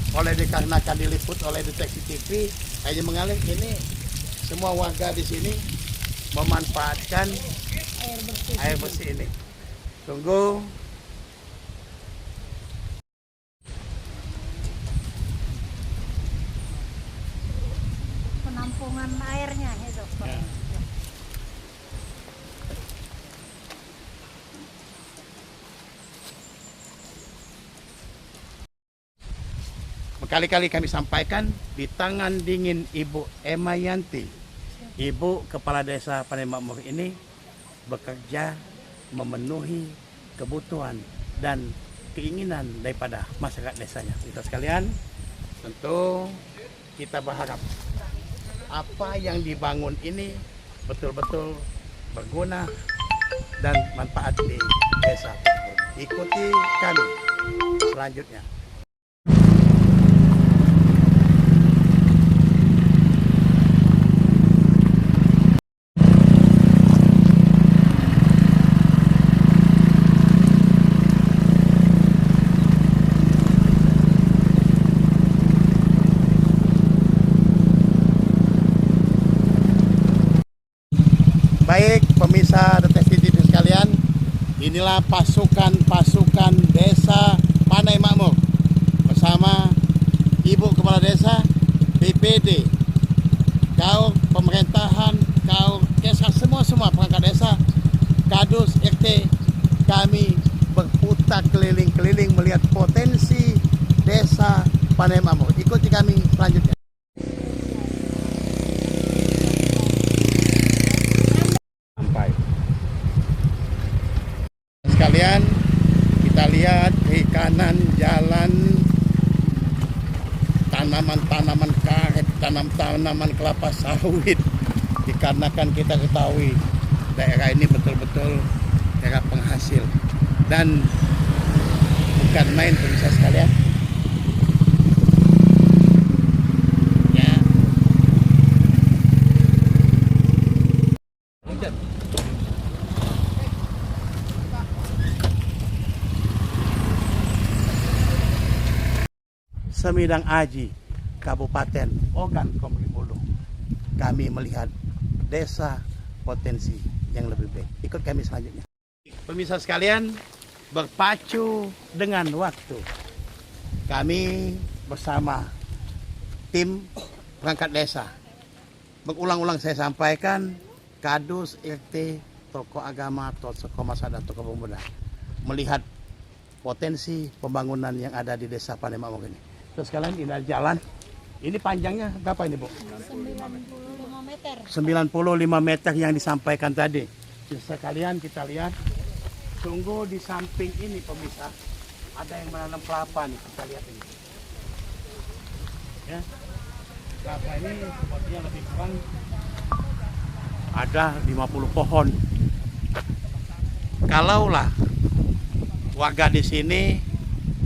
S1: oleh dikarenakan diliput oleh deteksi TV airnya mengalir. Ini semua warga di sini memanfaatkan air bersih ini. Tunggu.
S2: Penampungan airnya itu Pak.
S1: Ya. Berkali-kali kami sampaikan di tangan dingin Ibu Ema Yanti, Ibu Kepala Desa Panai Makmur ini bekerja memenuhi kebutuhan dan keinginan daripada masyarakat desanya. Kita sekalian, tentu kita berharap apa yang dibangun ini betul-betul berguna dan manfaat di desa. Ikuti kami selanjutnya. Inilah pasukan desa Panai Makmur bersama Ibu Kepala Desa, BPD, kau pemerintahan, kau desa, semua perangkat desa, Kadus, RT. Kami berputar keliling-keliling melihat potensi desa Panai Makmur. Ikuti kami selanjutnya. Sampai. Sekalian, kita lihat di kanan jalan tanaman-tanaman karet, tanaman kelapa sawit. Dikarenakan kita ketahui daerah ini betul-betul daerah penghasil dan bukan main pemirsa sekalian. Ya. Semidang Aji, Kabupaten Ogan Komering Ulu. Kami melihat desa potensi yang lebih baik. Ikut kami selanjutnya. Pemirsa sekalian, berpacu dengan waktu. Kami bersama tim perangkat desa. Berulang-ulang saya sampaikan, Kadus, RT, tokoh agama, tokoh masyarakat, tokoh pemuda. Melihat potensi pembangunan yang ada di desa Panai Makmur ini. Terus sekalian, ini ada jalan. Ini panjangnya berapa ini, Bu?
S2: 95 meter.
S1: 95 meter yang disampaikan tadi. Sekalian kita lihat, sungguh di samping ini pemirsa, ada yang menanam kelapa nih, kita lihat ini. Ya. Kelapa ini sepertinya lebih kurang ada 50 pohon. Kalaulah warga di sini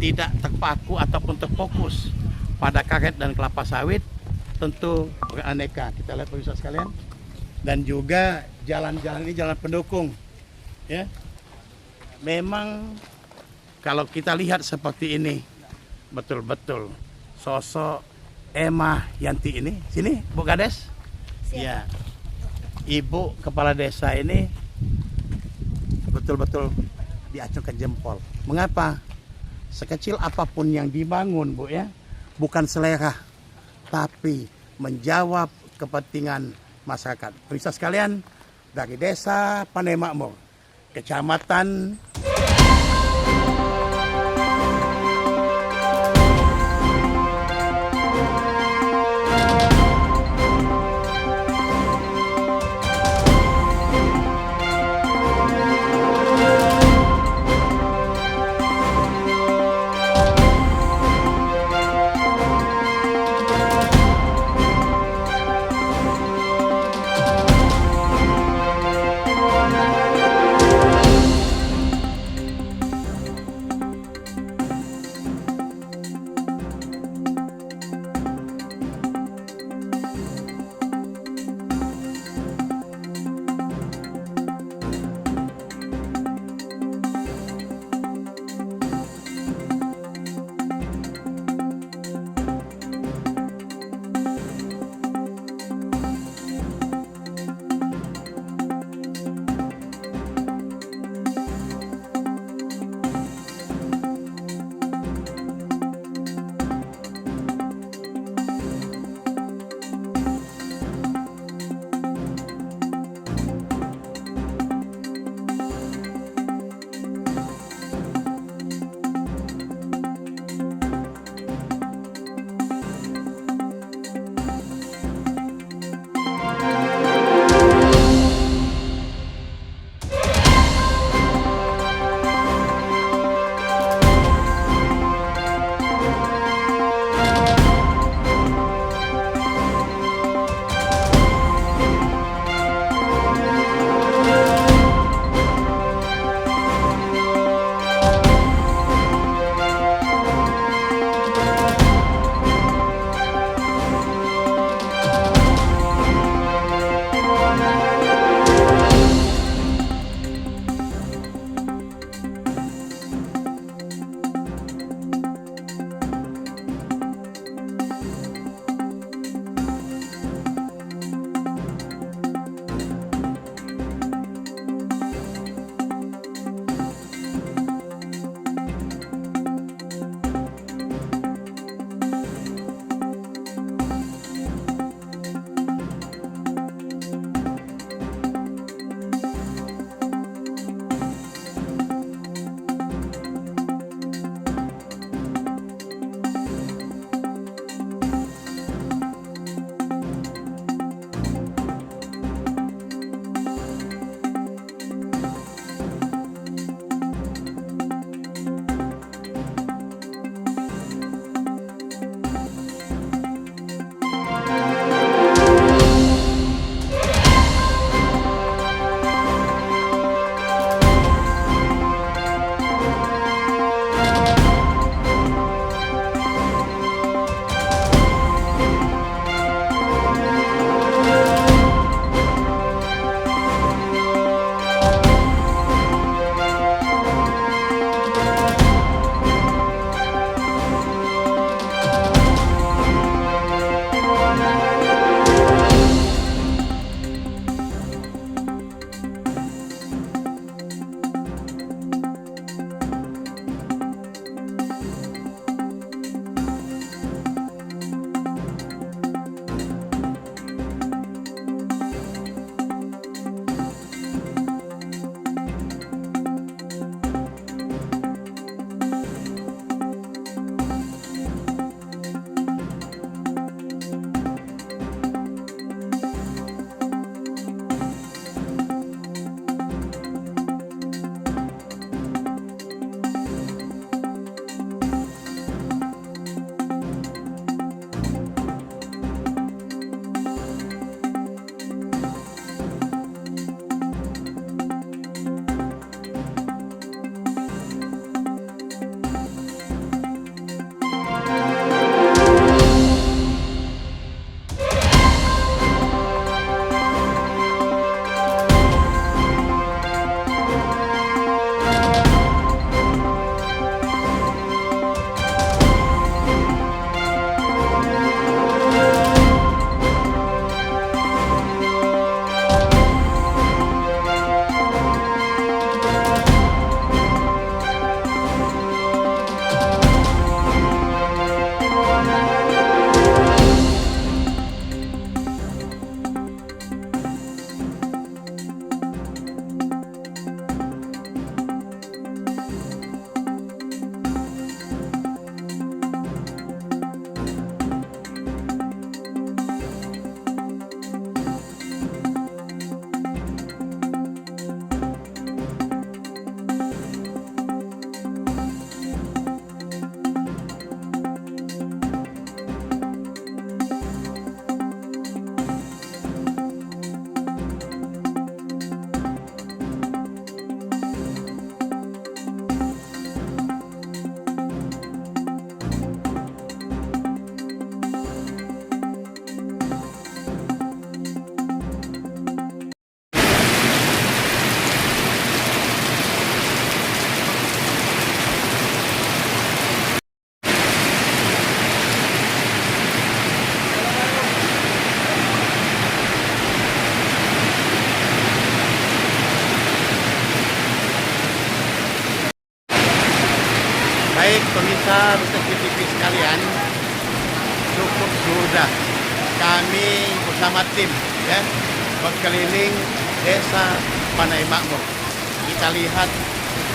S1: tidak terpaku ataupun terfokus pada karet dan kelapa sawit, tentu beraneka. Kita lihat pemirsa sekalian. Dan juga jalan-jalan ini jalan pendukung. Ya. Memang kalau kita lihat seperti ini, betul-betul sosok Emma Yanti ini. Sini, Bu Kades. Ya. Ibu Kepala Desa ini betul-betul diacungkan jempol. Mengapa? Sekecil apapun yang dibangun, Bu, ya, bukan selera, tapi menjawab kepentingan masyarakat. Pemirsa sekalian, dari desa Panai Makmur, Kecamatan Baik pemirsa Berseki TV sekalian, cukup sudah kami bersama tim ya berkeliling desa Panai Makmur. Kita lihat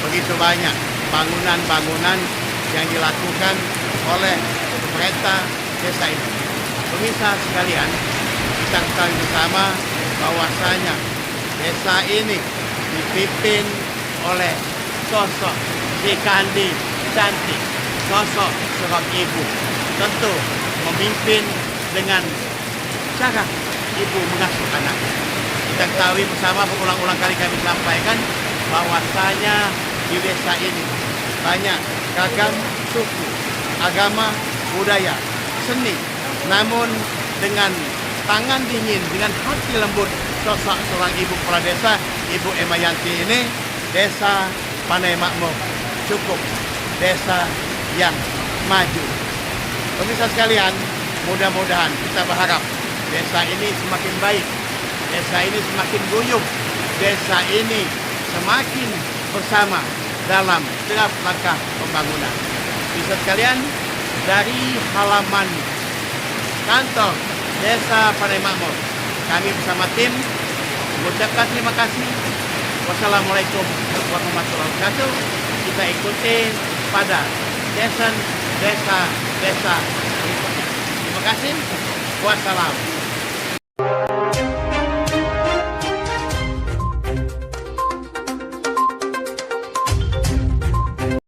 S1: begitu banyak bangunan-bangunan yang dilakukan oleh pemerintah desa ini. Pemirsa sekalian, kita ketahui bersama bahwasanya desa ini dipimpin oleh sosok Sri Kandi cantik, sosok seorang ibu. Tentu memimpin dengan cara ibu mengasuh anaknya. Kita ketahui bersama berulang-ulang kali kami sampaikan bahwasanya di desa ini banyak ragam suku, agama, budaya, seni. Namun dengan tangan dingin, dengan hati lembut sosok seorang ibu kepala desa, Ibu Emayanti ini, desa Panai Makmur cukup desa yang maju. Pemirsa sekalian, mudah-mudahan kita berharap desa ini semakin baik, desa ini semakin guyup, desa ini semakin bersama dalam setiap langkah pembangunan. Pemirsa sekalian, dari halaman kantor desa Panai Makmur, kami bersama tim mengucapkan terima kasih. Wassalamualaikum warahmatullahi wabarakatuh. Kita ikuti pada desa berikutnya. Terima kasih. Wassalam.